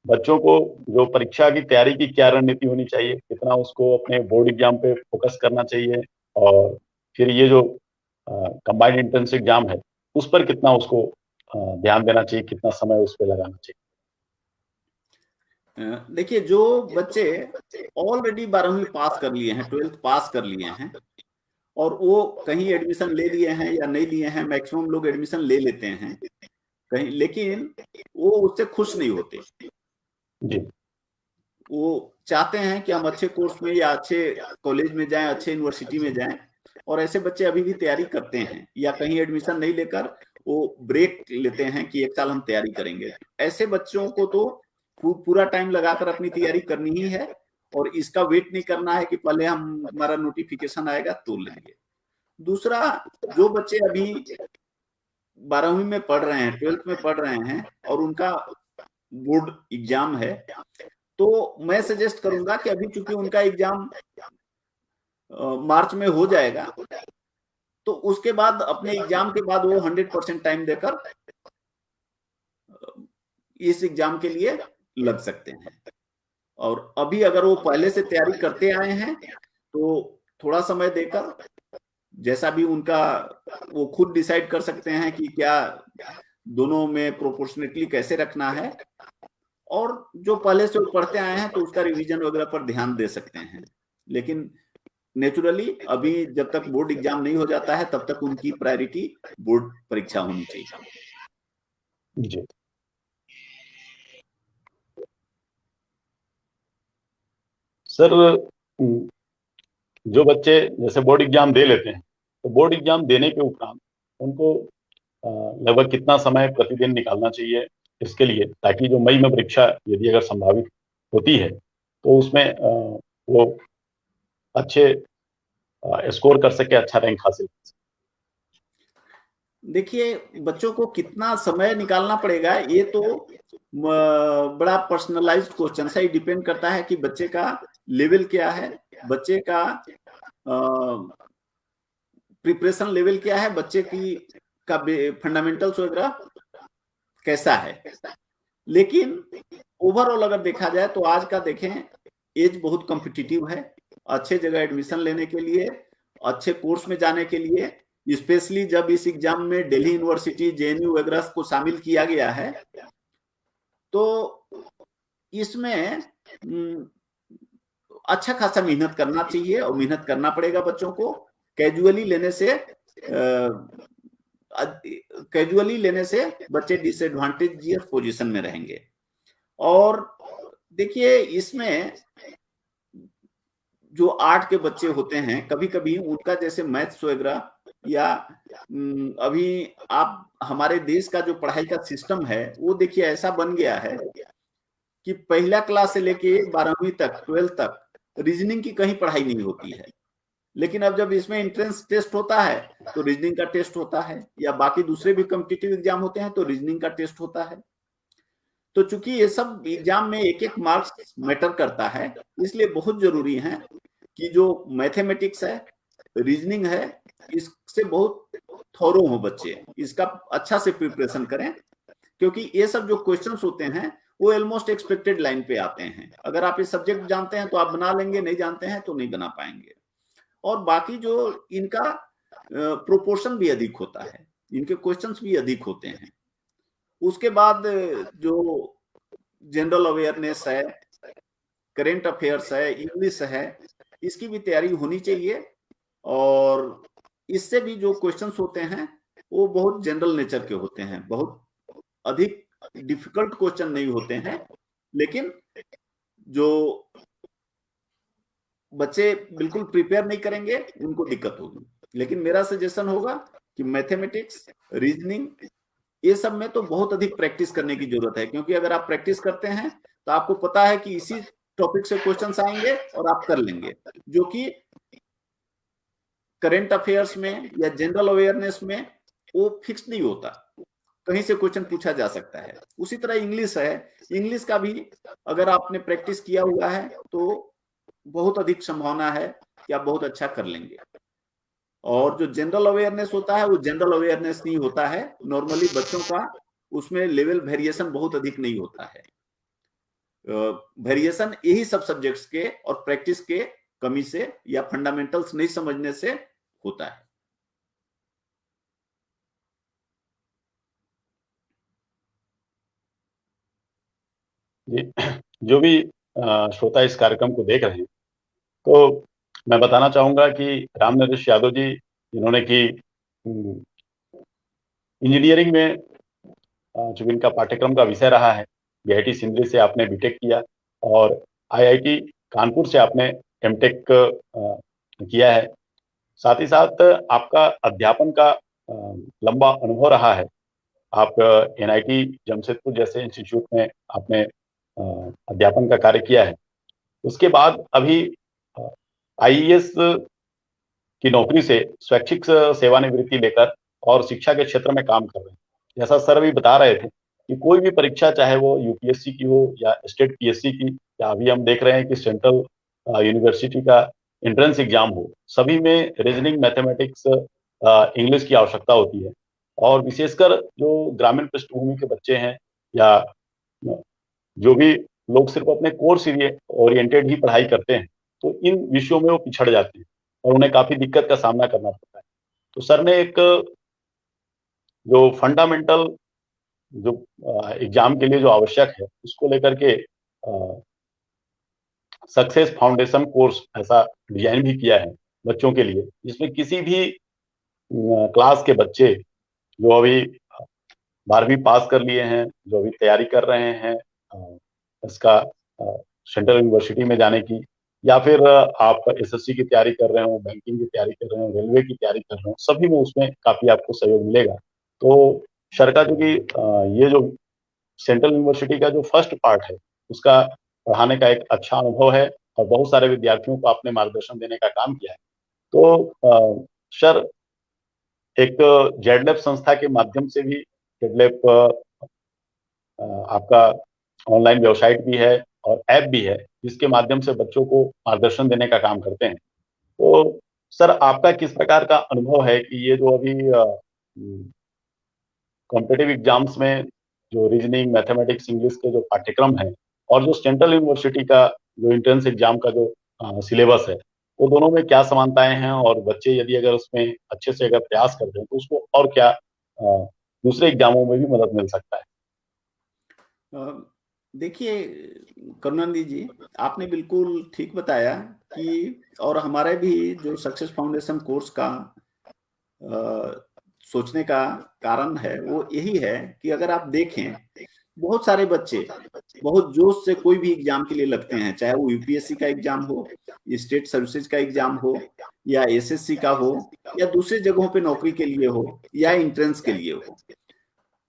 बच्चों को जो परीक्षा की तैयारी की क्या रणनीति होनी चाहिए, कितना उसको अपने बोर्ड एग्जाम पे फोकस करना चाहिए, और फिर ये जो कंबाइंड एंट्रेंस एग्जाम है उस पर कितना उसको ध्यान देना चाहिए, कितना समय उस पर लगाना चाहिए। देखिए, जो बच्चे ऑलरेडी 12वीं पास कर लिए हैं, 12th पास कर लिए हैं, और वो कहीं एडमिशन ले लिए हैं या नहीं लिए हैं, मैक्सिमम लोग एडमिशन ले लेते हैं कहीं, लेकिन वो उससे खुश नहीं होते। जी। वो चाहते हैं कि हम अच्छे कोर्स में या अच्छे कॉलेज में जाएं, अच्छे यूनिवर्सिटी में जाएं, और ऐसे बच्चे अभी भी तैयारी करते हैं, या कहीं एडमिशन नहीं लेकर वो ब्रेक लेते हैं कि 1 साल हम तैयारी करेंगे। ऐसे बच्चों को तो पूरा टाइम लगाकर अपनी तैयारी करनी ही है, और इसका वेट नहीं करना है कि पहले हमारा नोटिफिकेशन आएगा तो लेंगे। दूसरा, जो बच्चे अभी 12वीं में पढ़ रहे हैं, 12th में पढ़ रहे हैं, और उनका बोर्ड एग्जाम है, तो मैं सजेस्ट करूंगा कि अभी चूंकि उनका एग्जाम मार्च में हो जाएगा, तो उसके बाद अपने एग्जाम के बाद वो 100% टाइम देकर इस एग्जाम के लिए लग सकते हैं। और अभी अगर वो पहले से तैयारी करते आए हैं तो थोड़ा समय देकर, जैसा भी उनका, वो खुद डिसाइड कर सकते हैं कि क्या दोनों में प्रोपोर्शनेटली कैसे रखना है, और जो पहले से वो पढ़ते आए हैं तो उसका रिवीजन वगैरह पर ध्यान दे सकते हैं। लेकिन नेचुरली अभी जब तक बोर्ड एग्जाम नहीं हो जाता है तब तक उनकी प्रायोरिटी बोर्ड परीक्षा होनी चाहिए। जी। सर, जो बच्चे जैसे बोर्ड एग्जाम दे लेते हैं, तो बोर्ड एग्जाम देने के उपरांत उनको लगभग कितना समय प्रतिदिन निकालना चाहिए इसके लिए, ताकि जो मई में परीक्षा यदि अगर संभावित होती है तो उसमें वो अच्छे स्कोर कर सके, अच्छा रैंक हासिल कर सके। देखिए, बच्चों को कितना समय निकालना पड़ेगा ये तो बड़ा पर्सनलाइज्ड क्वेश्चन है, डिपेंड करता है कि बच्चे का लेवल क्या है, बच्चे का प्रिपरेशन लेवल क्या है, बच्चे की का फंडामेंटल्स वगैरह कैसा है। लेकिन ओवरऑल अगर देखा जाए तो आज का देखें, एज बहुत कॉम्पिटिटिव है। अच्छे जगह एडमिशन लेने के लिए, अच्छे कोर्स में जाने के लिए, स्पेशली जब इस एग्जाम में दिल्ली यूनिवर्सिटी, जेएनयू वगैरह को शामिल किया गया है, तो इसमें अच्छा खासा मेहनत करना चाहिए और मेहनत करना पड़ेगा बच्चों को। कैजुअली लेने से बच्चे डिसएडवांटेजियस पोजीशन में रहेंगे। और देखिए, इसमें जो आर्ट के बच्चे होते हैं, कभी कभी उनका जैसे मैथ्स वगैरह, या अभी आप हमारे देश का जो पढ़ाई का सिस्टम है वो देखिए ऐसा बन गया है कि पहला क्लास से लेके 12वीं तक, 12th तक रीजनिंग की कहीं पढ़ाई नहीं होती है। लेकिन अब जब इसमें एंट्रेंस टेस्ट होता है तो रीजनिंग का टेस्ट होता है, या बाकी दूसरे भी कॉम्पिटिटिव एग्जाम होते हैं तो रीजनिंग का टेस्ट होता है। तो चूंकि ये सब एग्जाम में एक एक मार्क्स मैटर करता है, इसलिए बहुत जरूरी है कि जो मैथमेटिक्स है, रीजनिंग है, इससे बहुत थोरो हो बच्चे, इसका अच्छा से प्रिपरेशन करें, क्योंकि ये सब जो क्वेश्चंस होते हैं वो ऑलमोस्ट एक्सपेक्टेड लाइन पे आते हैं। अगर आप ये सब्जेक्ट जानते हैं तो आप बना लेंगे, नहीं जानते हैं तो नहीं बना पाएंगे। और बाकी जो इनका प्रोपोर्शन भी अधिक होता है, इनके क्वेश्चंस भी अधिक होते हैं। उसके बाद जो जनरल अवेयरनेस है, करेंट अफेयर्स है, इंग्लिश है, इसकी भी तैयारी होनी चाहिए। और इससे भी जो क्वेश्चंस होते हैं वो बहुत जनरल नेचर के होते हैं, बहुत अधिक डिफिकल्ट क्वेश्चन नहीं होते हैं। लेकिन जो बच्चे बिल्कुल प्रिपेयर नहीं करेंगे उनको दिक्कत होगी। लेकिन मेरा सजेशन होगा कि मैथमेटिक्स, रीजनिंग, ये सब में तो बहुत अधिक प्रैक्टिस करने की जरूरत है, क्योंकि अगर आप प्रैक्टिस करते हैं तो आपको पता है कि इसी टॉपिक से क्वेश्चंस आएंगे और आप कर लेंगे, जो कि करेंट अफेयर्स में या जनरल अवेयरनेस में वो फिक्स नहीं होता, कहीं से क्वेश्चन पूछा जा सकता है। उसी तरह इंग्लिश है, इंग्लिश का भी अगर आपने प्रैक्टिस किया हुआ है तो बहुत अधिक संभावना है कि आप बहुत अच्छा कर लेंगे। और जो जनरल अवेयरनेस होता है वो जनरल अवेयरनेस नहीं होता है, नॉर्मली बच्चों का उसमें लेवल वेरिएशन बहुत अधिक नहीं होता है। वेरिएशन यही सब सब्जेक्ट्स के और प्रैक्टिस के कमी से या फंडामेंटल्स नहीं समझने से होता है। जी, जो भी श्रोता इस कार्यक्रम को देख रहे हैं, तो मैं बताना चाहूंगा कि राम नरेश यादव जी, जिन्होंने कि इंजीनियरिंग में जो इनका पाठ्यक्रम का विषय रहा है, IIT सिंधरी से आपने बीटेक किया और IIT कानपुर से आपने एमटेक किया है। साथ ही साथ आपका अध्यापन का लंबा अनुभव रहा है। आप NIT जमशेदपुर जैसे इंस्टीट्यूट में आपने अध्यापन का कार्य किया है। उसके बाद अभी IAS की नौकरी से स्वैच्छिक सेवानिवृत्ति लेकर और शिक्षा के क्षेत्र में काम कर रहे हैं। जैसा सर भी बता रहे थे कि कोई भी परीक्षा, चाहे वो UPSC की हो या स्टेट PSC की, या अभी हम देख रहे हैं कि सेंट्रल यूनिवर्सिटी का एंट्रेंस एग्जाम हो, सभी में रीजनिंग, मैथमेटिक्स, इंग्लिश की आवश्यकता होती है। और विशेषकर जो ग्रामीण पृष्ठभूमि के बच्चे हैं या जो भी लोग सिर्फ अपने कोर्स ओरिएंटेड ही पढ़ाई करते हैं, तो इन विषयों में वो पिछड़ जाते हैं और उन्हें काफी दिक्कत का सामना करना पड़ता है। तो सर ने एक जो फंडामेंटल जो एग्जाम के लिए जो आवश्यक है, उसको लेकर के सक्सेस फाउंडेशन कोर्स ऐसा डिजाइन भी किया है बच्चों के लिए, जिसमें किसी भी क्लास के बच्चे जो अभी 12वीं पास कर लिए हैं, जो अभी तैयारी कर रहे हैं इसका सेंट्रल यूनिवर्सिटी में जाने की, या फिर आप एसएससी की तैयारी कर रहे हो, बैंकिंग की तैयारी कर रहे हो, रेलवे की तैयारी कर रहे हो, सभी में उसमें काफी आपको सहयोग मिलेगा। तो सर का जो कि ये जो सेंट्रल यूनिवर्सिटी का जो फर्स्ट पार्ट है, उसका पढ़ाने का एक अच्छा अनुभव है और बहुत सारे विद्यार्थियों को आपने मार्गदर्शन देने का काम किया है। तो सर, एक जेडलेप संस्था के माध्यम से भी, जेडलेप आपका ऑनलाइन वेबसाइट भी है और ऐप भी है, जिसके माध्यम से बच्चों को मार्गदर्शन देने का काम करते हैं। तो सर, आपका किस प्रकार का अनुभव है कि ये जो अभी कॉम्पिटिटिव एग्जाम्स में जो रीजनिंग, मैथमेटिक्स, इंग्लिश के जो पाठ्यक्रम है और जो सेंट्रल यूनिवर्सिटी का जो एंट्रेंस एग्जाम का जो सिलेबस है, वो दोनों में क्या समानताएं हैं, और बच्चे यदि अगर उसमें अच्छे से अगर प्रयास करते हैं तो उसको और क्या दूसरे एग्जामों में भी मदद मिल सकता है? देखिए करुणानिधि जी, आपने बिल्कुल ठीक बताया कि और हमारे भी जो सक्सेस फाउंडेशन कोर्स का सोचने का कारण है वो यही है कि अगर आप देखें, बहुत सारे बच्चे बहुत जोश से कोई भी एग्जाम के लिए लगते हैं, चाहे वो यूपीएससी का एग्जाम हो, स्टेट सर्विसेज का एग्जाम हो, या एसएससी का हो, या दूसरे जगहों पे नौकरी के लिए हो, या एंट्रेंस के लिए हो।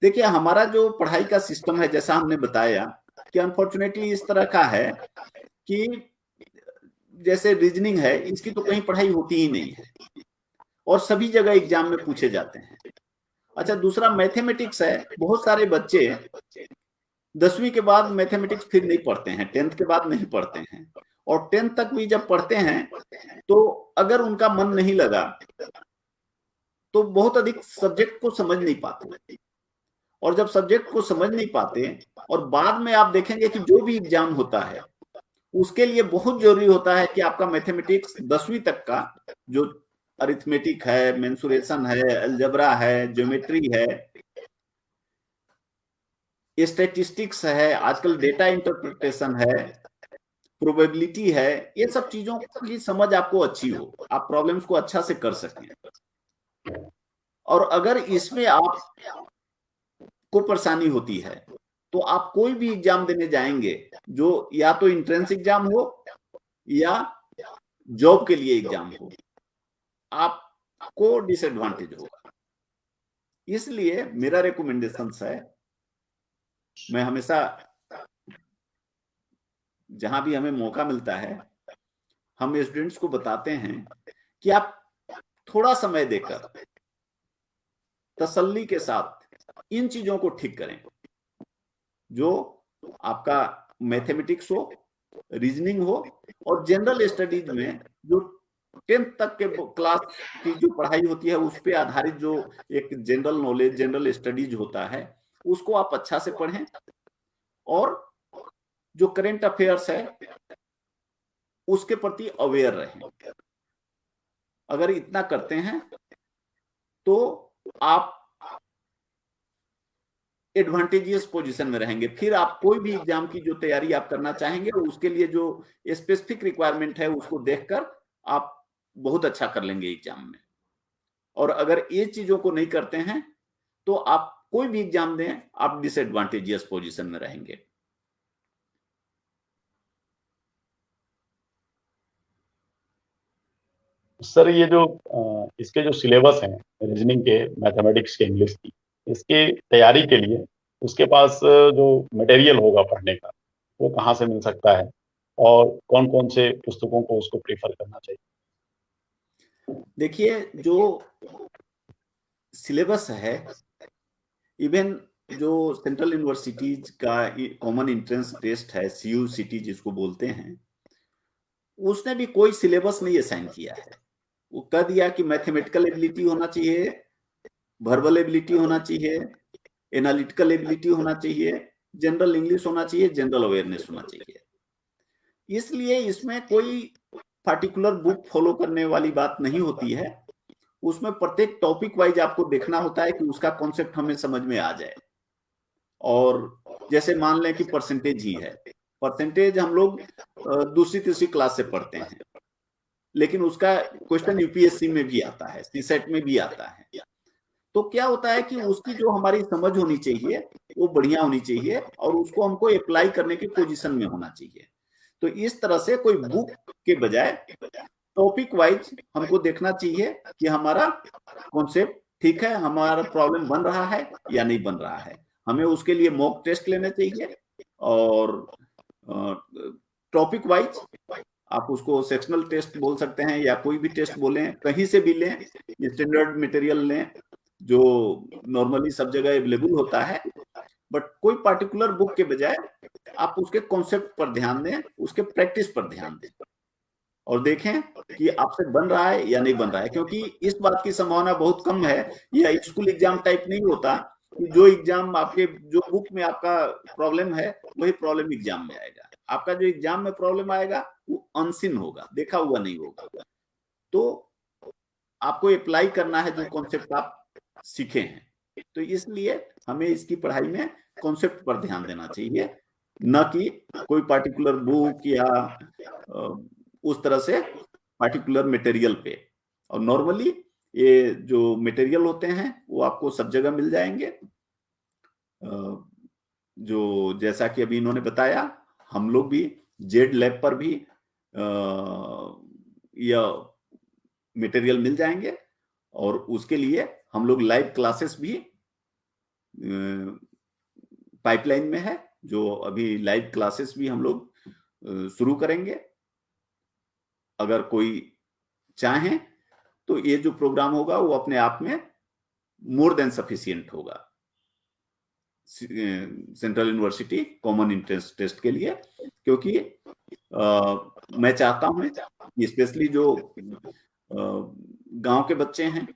देखिए हमारा जो पढ़ाई का सिस्टम है, जैसा हमने बताया कि अनफॉर्चुनेटली इस तरह का है कि जैसे रीजनिंग है, इसकी तो कहीं पढ़ाई होती ही नहीं है और सभी जगह एग्जाम में पूछे जाते हैं। अच्छा, दूसरा मैथमेटिक्स है, बहुत सारे बच्चे 10वीं के बाद मैथमेटिक्स फिर नहीं पढ़ते हैं, 10th के बाद नहीं पढ़ते हैं, और 10th तक भी जब पढ़ते हैं तो अगर उनका मन नहीं लगा तो बहुत अधिक सब्जेक्ट को समझ नहीं पाते, और जब सब्जेक्ट को समझ नहीं पाते और बाद में आप देखेंगे कि जो भी एग्जाम होता है उसके लिए बहुत जरूरी होता है कि आपका मैथमेटिक्स 10वीं तक का जो अरिथमेटिक है, मेंसुरेशन है, अलजेब्रा है, ज्योमेट्री है, स्टैटिस्टिक्स है, आजकल डेटा इंटरप्रिटेशन है, प्रोबेबिलिटी है, ये सब चीजों की समझ आपको अच्छी हो, आप प्रॉब्लम्स को अच्छा से कर सकें। और अगर इसमें आप को परेशानी होती है तो आप कोई भी एग्जाम देने जाएंगे, जो या तो एंट्रेंस एग्जाम हो या जॉब के लिए एग्जाम हो, आपको डिसएडवांटेज होगा। इसलिए मेरा रिकमेंडेशन है, मैं हमेशा जहां भी हमें मौका मिलता है हम स्टूडेंट्स को बताते हैं कि आप थोड़ा समय देकर तसल्ली के साथ इन चीजों को ठीक करें, जो आपका मैथमेटिक्स हो, रीजनिंग हो, और जनरल स्टडीज में जो 10th तक के क्लास की जो पढ़ाई होती है उस पर आधारित जो एक जनरल नॉलेज, जनरल स्टडीज होता है, उसको आप अच्छा से पढ़ें, और जो करंट अफेयर्स है उसके प्रति अवेयर रहें। अगर इतना करते हैं तो आप एडवांटेजियस पोजीशन में रहेंगे। फिर आप कोई भी एग्जाम की जो तैयारी आप करना चाहेंगे उसके लिए जो स्पेसिफिक रिक्वायरमेंट है उसको देखकर आप बहुत अच्छा कर लेंगे एग्जाम में। और अगर ये चीजों को नहीं करते हैं तो आप कोई भी एग्जाम दें, आप डिसएडवांटेजियस पोजीशन में रहेंगे। सर, ये जो इसके जो सिलेबस हैं, रीजनिंग के, मैथमेटिक्स के, इंग्लिश की, इसके तैयारी के लिए उसके पास जो मटेरियल होगा पढ़ने का, वो कहाँ से मिल सकता है, और कौन कौन से पुस्तकों को उसको प्रीफर करना चाहिए? देखिए, जो सिलेबस है, इवन जो सेंट्रल यूनिवर्सिटीज का कॉमन एंट्रेंस टेस्ट है, CUCT जिसको बोलते हैं, उसने भी कोई सिलेबस नहीं असाइन किया है। वो कह दिया कि मैथमेटिकल एबिलिटी होना चाहिए, वर्बल एबिलिटी होना चाहिए, एनालिटिकल एबिलिटी होना चाहिए, जनरल इंग्लिश होना चाहिए, जनरल अवेयरनेस होना चाहिए। इसलिए इसमें कोई पर्टिकुलर बुक फॉलो करने वाली बात नहीं होती है। उसमें प्रत्येक टॉपिक वाइज आपको देखना होता है कि उसका कॉन्सेप्ट हमें समझ में आ जाए। और जैसे मान लें कि परसेंटेज ही है, परसेंटेज हम लोग दूसरी तीसरी क्लास से पढ़ते हैं, लेकिन उसका क्वेश्चन यूपीएससी में भी आता है, सीसेट में भी आता है। तो क्या होता है कि उसकी जो हमारी समझ होनी चाहिए वो बढ़िया होनी चाहिए और उसको हमको अप्लाई करने की पोजीशन में होना चाहिए। तो इस तरह से कोई बुक के बजाय टॉपिक वाइज हमको देखना चाहिए कि हमारा कॉन्सेप्ट ठीक है, हमारा प्रॉब्लम बन रहा है या नहीं बन रहा है। हमें उसके लिए मॉक टेस्ट लेने चाहिए और टॉपिक वाइज आप उसको सेक्शनल टेस्ट बोल सकते हैं या कोई भी टेस्ट बोलें, कहीं से भी लें, स्टैंडर्ड मटेरियल लें जो नॉर्मली सब जगह अवेलेबल होता है। बट कोई पार्टिकुलर बुक के बजाय आप उसके कॉन्सेप्ट पर ध्यान दें, उसके प्रैक्टिस पर ध्यान दें और देखें कि आपसे बन रहा है या नहीं बन रहा है। क्योंकि इस बात की संभावना बहुत कम है, यह स्कूल एग्जाम टाइप नहीं होता कि जो एग्जाम आपके जो बुक में आपका प्रॉब्लम है वही प्रॉब्लम एग्जाम में आएगा। आपका जो एग्जाम में प्रॉब्लम आएगा वो अनसीन होगा, देखा हुआ नहीं होगा। तो आपको अप्लाई करना है जो कॉन्सेप्ट आप सीखे हैं। तो इसलिए हमें इसकी पढ़ाई में कॉन्सेप्ट पर ध्यान देना चाहिए, न कि कोई पार्टिकुलर बुक या उस तरह से पार्टिकुलर मटेरियल पे। और नॉर्मली ये जो मटेरियल होते हैं वो आपको सब जगह मिल जाएंगे। जो जैसा कि अभी इन्होंने बताया, हम लोग भी जेड लैब पर भी यह मटेरियल मिल जाएंगे और उसके लिए हम लोग लाइव क्लासेस भी पाइपलाइन में है, जो अभी लाइव क्लासेस भी हम लोग शुरू करेंगे। अगर कोई चाहे तो ये जो प्रोग्राम होगा वो अपने आप में मोर देन सफिशिएंट होगा central university common entrance test के लिए। क्योंकि मैं चाहता हूं कि स्पेशली जो गांव के बच्चे हैं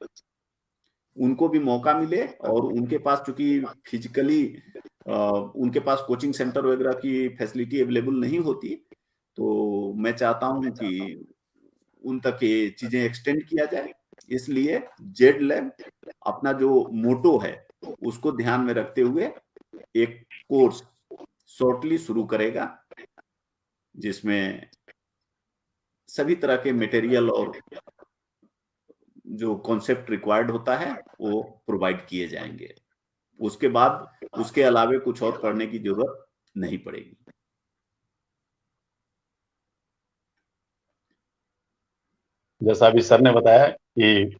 उनको भी मौका मिले, और उनके पास चूंकि फिजिकली उनके पास कोचिंग सेंटर वगैरह की फैसिलिटी अवेलेबल नहीं होती, तो मैं चाहता हूं कि उन तक ये चीजें एक्सटेंड किया जाए। इसलिए जेड लैब अपना जो मोटो है उसको ध्यान में रखते हुए एक कोर्स शॉर्टली शुरू करेगा, जिसमें सभी तरह के मटेरियल और जो कॉन्सेप्ट रिक्वायर्ड होता है वो प्रोवाइड किए जाएंगे। उसके बाद उसके अलावे कुछ और पढ़ने की जरूरत नहीं पड़ेगी। जैसा अभी सर ने बताया कि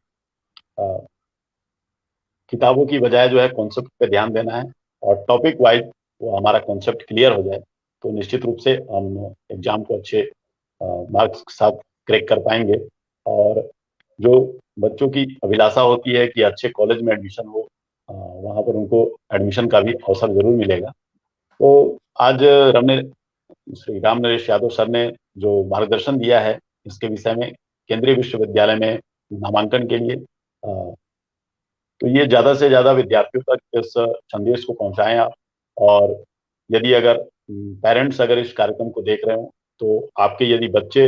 किताबों की बजाय जो है कॉन्सेप्ट पे ध्यान देना है और टॉपिक वाइज वो हमारा कॉन्सेप्ट क्लियर हो जाए तो निश्चित रूप से हम एग्जाम को अच्छे मार्क्स के साथ क्रैक कर पाएंगे। और जो बच्चों की अभिलाषा होती है कि अच्छे कॉलेज में एडमिशन हो, वहाँ पर उनको एडमिशन का भी अवसर जरूर मिलेगा। तो आज रमने श्री राम नरेश यादव सर ने जो मार्गदर्शन दिया है इसके विषय में केंद्रीय विश्वविद्यालय में नामांकन के लिए, तो ये ज़्यादा से ज़्यादा विद्यार्थियों तक इस संदेश को पहुंचाएं आप। और यदि अगर पेरेंट्स अगर इस कार्यक्रम को देख रहे हो तो आपके यदि बच्चे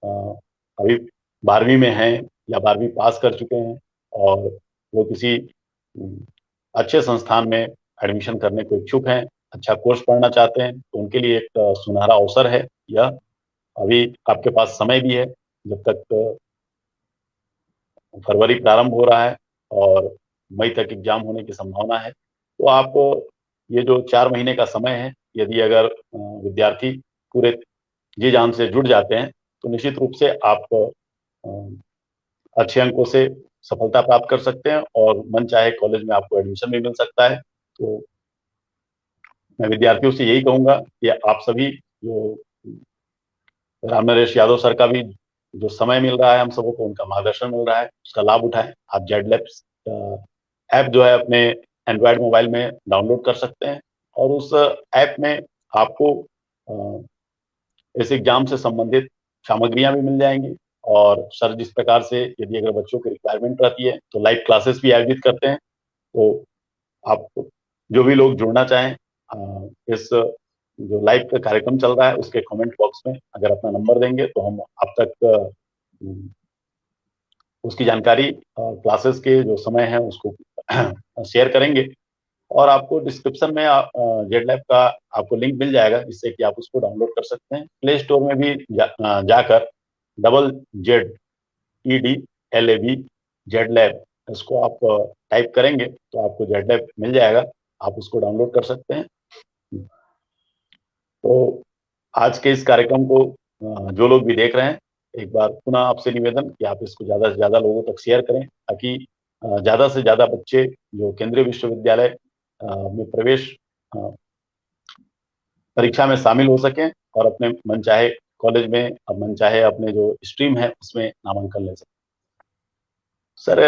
अभी 12वीं में हैं या 12वीं पास कर चुके हैं और वो किसी अच्छे संस्थान में एडमिशन करने को इच्छुक हैं, अच्छा कोर्स पढ़ना चाहते हैं, तो उनके लिए एक सुनहरा अवसर है यह। अभी आपके पास समय भी है, जब तक फरवरी प्रारंभ हो रहा है और मई तक एग्जाम होने की संभावना है, तो आप ये जो 4 महीने का समय है, यदि अगर विद्यार्थी पूरे जी जान से जुड़ जाते हैं तो निश्चित रूप से आप अच्छे अंकों से सफलता प्राप्त कर सकते हैं और मन चाहे कॉलेज में आपको एडमिशन भी मिल सकता है। तो मैं विद्यार्थियों से यही कहूंगा कि आप सभी जो राम नरेश यादव सर का भी जो समय मिल रहा है, हम सबों को उनका मार्गदर्शन मिल रहा है, उसका लाभ उठाएं। आप जेड लैब्स ऐप जो है अपने एंड्रॉयड मोबाइल में डाउनलोड कर सकते हैं और उस ऐप में आपको इस एग्जाम से संबंधित सामग्रियां भी मिल जाएंगी। और सर जिस प्रकार से यदि अगर बच्चों की रिक्वायरमेंट रहती है तो लाइव क्लासेस भी आयोजित करते हैं। तो आप जो भी लोग जुड़ना चाहें इस जो लाइव का कार्यक्रम चल रहा है उसके कमेंट बॉक्स में अगर अपना नंबर देंगे तो हम आप तक उसकी जानकारी क्लासेस के जो समय है उसको शेयर करेंगे। और आपको डिस्क्रिप्शन में जेड लैब का आपको लिंक मिल जाएगा जिससे कि आप उसको डाउनलोड कर सकते हैं। प्ले स्टोर में भी जाकर ZEDLAB जेड लैब इसको आप टाइप करेंगे तो आपको जेड लैब मिल जाएगा, आप उसको डाउनलोड कर सकते हैं। तो आज के इस कार्यक्रम को जो लोग भी देख रहे हैं, एक बार पुनः आपसे निवेदन कि आप इसको ज़्यादा से ज़्यादा लोगों तक शेयर करें ताकि ज़्यादा से ज़्यादा बच्चे जो केंद्रीय विश्वविद्यालय में प्रवेश परीक्षा में शामिल हो सकें और अपने मनचाहे कॉलेज में और मनचाहे अपने जो स्ट्रीम है उसमें नामांकन ले सकें। सर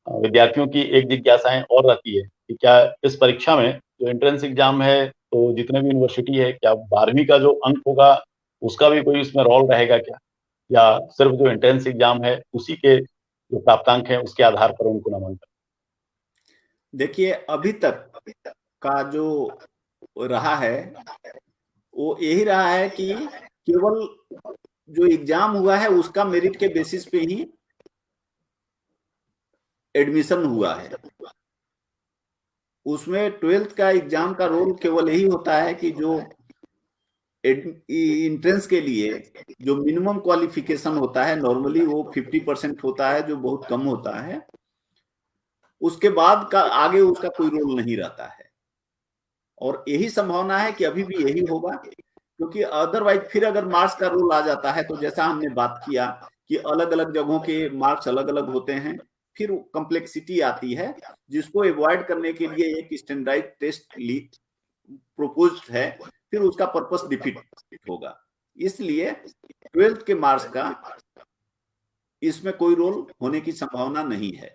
विद्यार्थियों की एक जिज्ञासाएं और रहती है कि क्या इस परीक्षा में जो एंट्रेंस एग्जाम है तो जितने भी यूनिवर्सिटी है क्या 12वीं का जो अंक होगा उसका भी कोई उसमें रोल रहेगा क्या, या सिर्फ जो एंट्रेंस एग्जाम है उसी के जो प्राप्तांक है उसके आधार पर उनको नामांकन? देखिए अभी तक का जो रहा है वो यही रहा है कि केवल जो एग्जाम हुआ है उसका मेरिट के बेसिस पे ही एडमिशन हुआ है। उसमें 12th का एग्जाम का रोल केवल यही होता है कि जो एंट्रेंस के लिए जो मिनिमम क्वालिफिकेशन होता है नॉर्मली वो 50% होता है, जो बहुत कम होता है। उसके बाद का आगे उसका कोई रोल नहीं रहता है और यही संभावना है कि अभी भी यही होगा, क्योंकि अदरवाइज फिर अगर मार्क्स का रोल आ जाता है तो जैसा हमने बात किया कि अलग अलग जगहों के मार्क्स अलग अलग होते हैं, फिर कॉम्प्लेक्सिटी आती है जिसको अवॉइड करने के लिए एक स्टैंडर्डाइज्ड टेस्ट प्रोपोज्ड है, फिर उसका पर्पस डिफीट होगा। इसलिए 12th के मार्क्स का इसमें कोई रोल होने की संभावना नहीं है।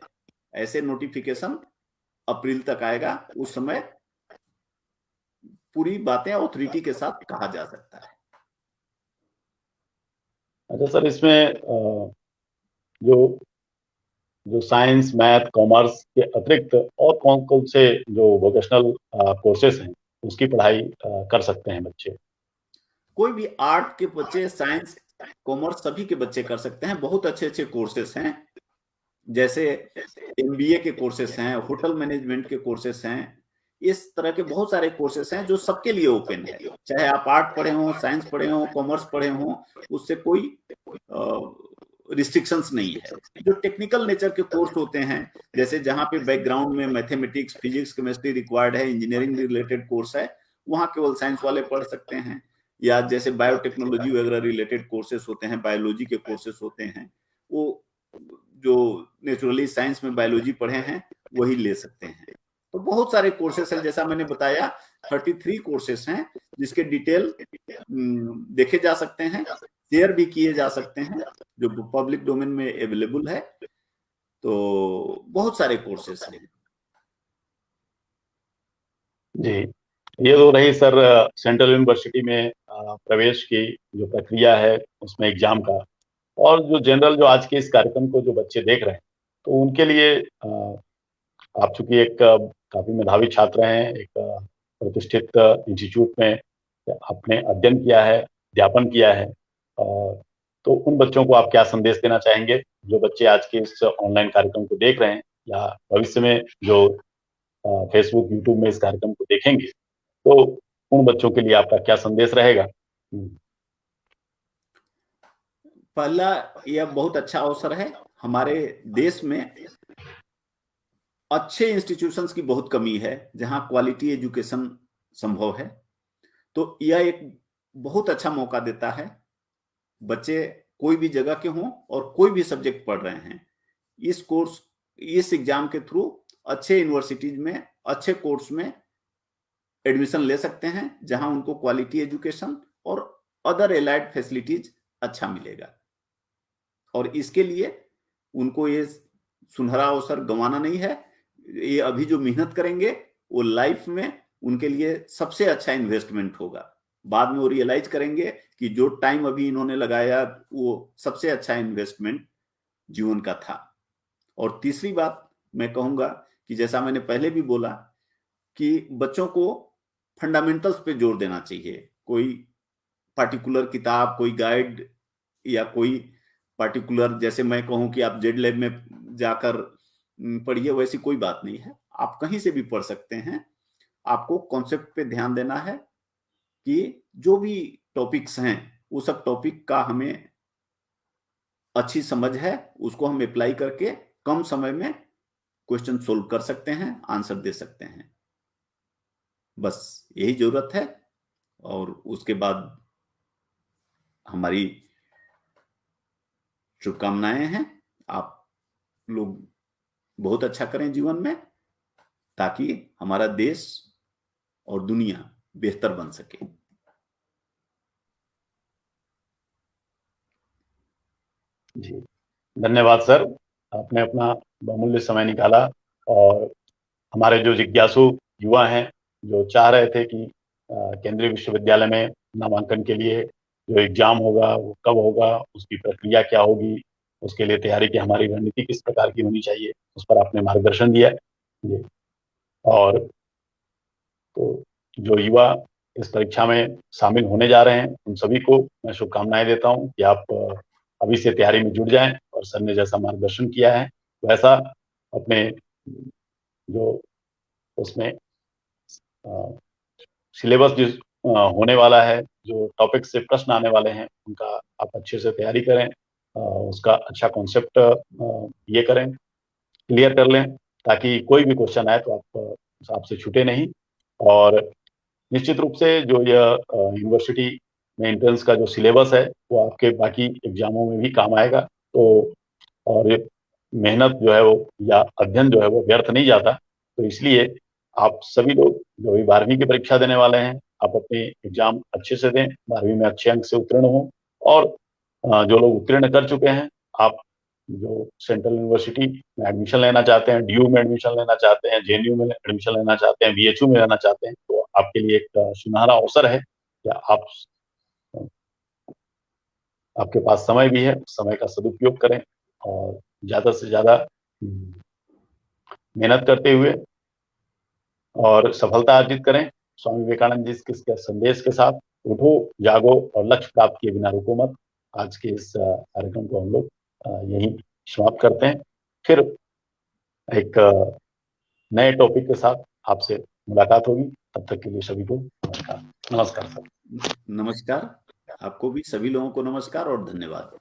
ऐसे नोटिफिकेशन अप्रैल तक आएगा, उस समय पूरी बातें ऑथोरिटी के साथ कहा जा सकता है। अच्छा सर, इसमें जो जो साइंस मैथ कॉमर्स के अतिरिक्त और कौन कौन से जो वोकेशनल कोर्सेस हैं उसकी पढ़ाई कर सकते हैं बच्चे? कोई भी आर्ट के बच्चे, साइंस कॉमर्स सभी के बच्चे कर सकते हैं। बहुत अच्छे अच्छे कोर्सेस हैं, जैसे एमबीए के कोर्सेस हैं, होटल मैनेजमेंट के कोर्सेस हैं। इस तरह के बहुत सारे कोर्सेस हैं जो सबके लिए ओपन है, चाहे आप आर्ट पढ़े हों, साइंस पढ़े हों, कॉमर्स पढ़े हों, उससे कोई रिस्ट्रिक्शंस नहीं है। जो टेक्निकल नेचर के कोर्स होते हैं, जैसे जहां पे बैकग्राउंड में मैथमेटिक्स, फिजिक्स, केमिस्ट्री रिक्वायर्ड है, इंजीनियरिंग रिलेटेड कोर्स है, वहां केवल साइंस वाले पढ़ सकते हैं। या जैसे बायोटेक्नोलॉजी वगैरह रिलेटेड कोर्सेस होते हैं, बायोलॉजी के कोर्सेस होते हैं, वो जो नेचुरली साइंस में बायोलॉजी पढ़े हैं वही ले सकते हैं। तो बहुत सारे कोर्सेस हैं, जैसा मैंने बताया 33 कोर्सेस हैं जिसके डिटेल देखे जा सकते हैं, शेयर भी किए जा सकते हैं, जो पब्लिक डोमेन में अवेलेबल है। तो बहुत सारे कोर्सेस हैं। जी, ये तो रही सर सेंट्रल यूनिवर्सिटी में प्रवेश की जो प्रक्रिया है उसमें एग्जाम का। और जो जनरल जो आज के इस कार्यक्रम को जो बच्चे देख रहे हैं तो उनके लिए आप चूंकि एक काफी मेधावी छात्र हैं, एक प्रतिष्ठित इंस्टीट्यूट में आपने अध्ययन किया है, अध्यापन किया है, तो उन बच्चों को आप क्या संदेश देना चाहेंगे जो बच्चे आज के इस ऑनलाइन कार्यक्रम को देख रहे हैं या भविष्य में जो फेसबुक यूट्यूब में इस कार्यक्रम को देखेंगे, तो उन बच्चों के लिए आपका क्या संदेश रहेगा? पहला, यह बहुत अच्छा अवसर है। हमारे देश में अच्छे इंस्टीट्यूशंस की बहुत कमी है जहां क्वालिटी एजुकेशन संभव है, तो यह एक बहुत अच्छा मौका देता है। बच्चे कोई भी जगह के हों और कोई भी सब्जेक्ट पढ़ रहे हैं, इस एग्जाम के थ्रू अच्छे यूनिवर्सिटीज में, अच्छे कोर्स में एडमिशन ले सकते हैं जहां उनको क्वालिटी एजुकेशन और अदर एलाइड फैसिलिटीज अच्छा मिलेगा। और इसके लिए उनको ये सुनहरा अवसर गंवाना नहीं है। ये अभी जो मेहनत करेंगे वो लाइफ में उनके लिए सबसे अच्छा इन्वेस्टमेंट होगा। बाद में वो रियलाइज करेंगे कि जो टाइम अभी इन्होंने लगाया वो सबसे अच्छा इन्वेस्टमेंट जीवन का था। और तीसरी बात मैं कहूंगा कि जैसा मैंने पहले भी बोला कि बच्चों को फंडामेंटल्स पे जोर देना चाहिए। कोई पार्टिकुलर किताब, कोई गाइड या कोई पार्टिकुलर, जैसे मैं कहूं कि आप जेड लैब में जाकर पढ़िए, वैसी कोई बात नहीं है। आप कहीं से भी पढ़ सकते हैं। आपको कॉन्सेप्ट पे ध्यान देना है कि जो भी टॉपिक्स हैं वो सब टॉपिक का हमें अच्छी समझ है, उसको हम अप्लाई करके कम समय में क्वेश्चन सोल्व कर सकते हैं, आंसर दे सकते हैं। बस यही जरूरत है। और उसके बाद हमारी शुभकामनाएं हैं। आप लोग बहुत अच्छा करें जीवन में, ताकि हमारा देश और दुनिया बेहतर बन सके। जी, धन्यवाद सर, आपने अपना बहुमूल्य समय निकाला और हमारे जो जिज्ञासु युवा हैं, जो चाह रहे थे कि केंद्रीय विश्वविद्यालय में नामांकन के लिए जो एग्जाम होगा वो कब होगा, उसकी प्रक्रिया क्या होगी, उसके लिए तैयारी की हमारी रणनीति किस प्रकार की होनी चाहिए, उस पर आपने मार्गदर्शन दिया है। जी, और तो जो युवा इस परीक्षा में शामिल होने जा रहे हैं उन सभी को मैं शुभकामनाएं देता हूं कि आप अभी से तैयारी में जुट जाएं और सर ने जैसा मार्गदर्शन किया है वैसा अपने जो उसमें सिलेबस जिस होने वाला है, जो टॉपिक से प्रश्न आने वाले हैं उनका आप अच्छे से तैयारी करें, उसका अच्छा कॉन्सेप्ट ये करें, क्लियर कर लें, ताकि कोई भी क्वेश्चन आए तो आप आपसे छूटे नहीं। और निश्चित रूप से जो यह यूनिवर्सिटी में एंट्रेंस का जो सिलेबस है वो आपके बाकी एग्जामों में भी काम आएगा। तो और मेहनत जो है वो या अध्ययन जो है वो व्यर्थ नहीं जाता। तो इसलिए आप सभी लोग जो भी 12वीं की परीक्षा देने वाले हैं, आप अपने एग्जाम अच्छे से दें, 12वीं में अच्छे अंक से उत्तीर्ण हों। और जो लोग उत्तीर्ण कर चुके हैं, आप जो सेंट्रल यूनिवर्सिटी में एडमिशन लेना चाहते हैं, डीयू में एडमिशन लेना चाहते हैं, जेएनयू में एडमिशन लेना चाहते हैं, बीएचयू में लेना चाहते हैं, तो आपके लिए एक सुनहरा अवसर है। या आपके पास समय भी है, समय का सदुपयोग करें और ज्यादा से ज्यादा मेहनत करते हुए और सफलता अर्जित करें। स्वामी विवेकानंद जी के संदेश के साथ, उठो जागो और लक्ष्य प्राप्त किए बिना रुको मत। आज के इस कार्यक्रम को हम लोग यही समाप्त करते हैं। फिर एक नए टॉपिक के साथ आपसे मुलाकात होगी। तब तक के लिए सभी को नमस्कार। नमस्कार सर। नमस्कार, आपको भी सभी लोगों को नमस्कार और धन्यवाद।